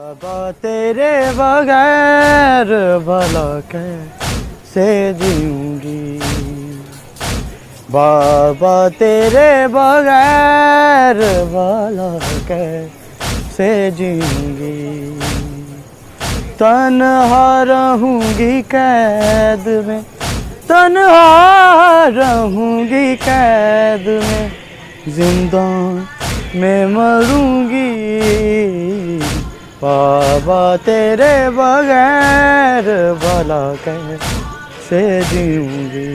बाबा तेरे बगैर भला कैसे जीऊंगी, बाबा तेरे बगैर भला कैसे जीऊंगी। तन्हा रहूंगी कैद में, तन्हा रहूंगी कैद में, जिंदा में मरूंगी, बाबा तेरे बगैर भला कैसे जीऊंगी।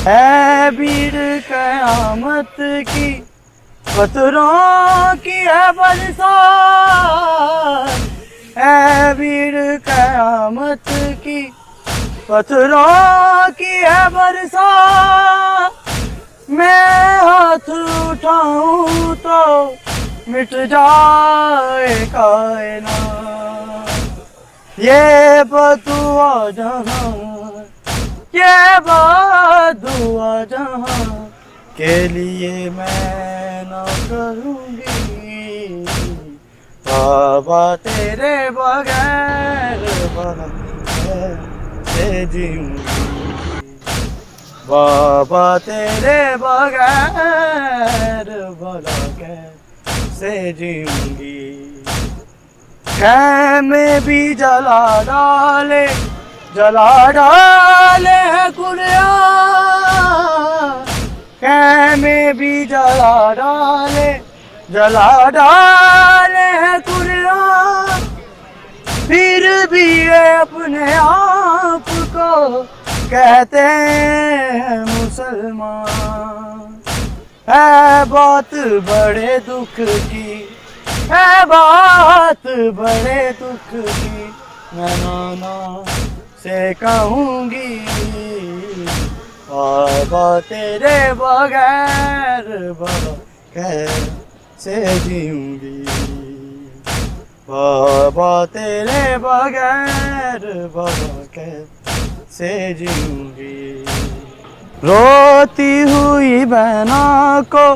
है भीड़ कयामत की, पत्थरों की है बरसात, है भीड़ कयामत की, पत्थरों की है बरसात। मैं हाथ उठाऊं तो मिट जाए कायनात, ये बदुआ जहां, ये बदुआ जहां के लिए मैं न करूंगी, बाबा तेरे बगैर भला कैसे जीऊंगी, बाबा तेरे बगैर भला कैसे जीऊंगी। खैमे भी जला डाले, जला डाले हैं कुरिया, खैमे भी जला डाले, जला डाले हैं कुरिया, फिर भी ये अपने आप को कहते हैं मुसलमान। है बात बड़े दुख की, है बात बड़े दुख की, मैं नाना से कहूँगी, बाबा तेरे बगैर भला कैसे जीऊंगी, बाबा तेरे बगैर भला कैसे जीऊंगी। रोती हुई बहना को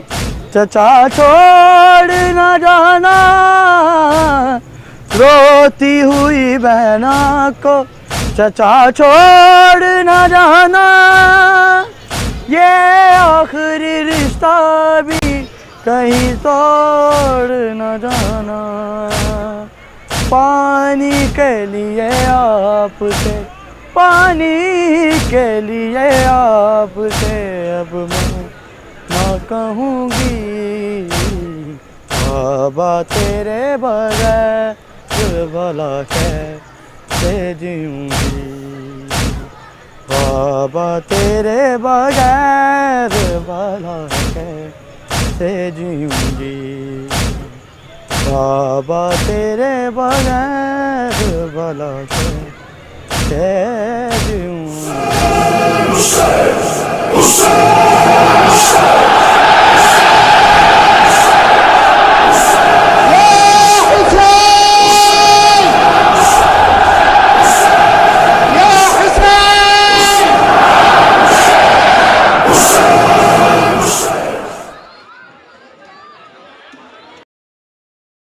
चचा छोड़ न जाना, रोती हुई बहना को चचा छोड़ न जाना, ये आखिरी रिश्ता भी कहीं तोड़ न जाना। पानी के लिए आपसे, पानी के लिए आपसे अब मैं न कहूँगी, बाबा तेरे बगैर भला कैसे जीऊंगी, बाबा तेरे बगैर भला कैसे जीऊंगी, बाबा तेरे बगैर भला कैसे जीऊंगी।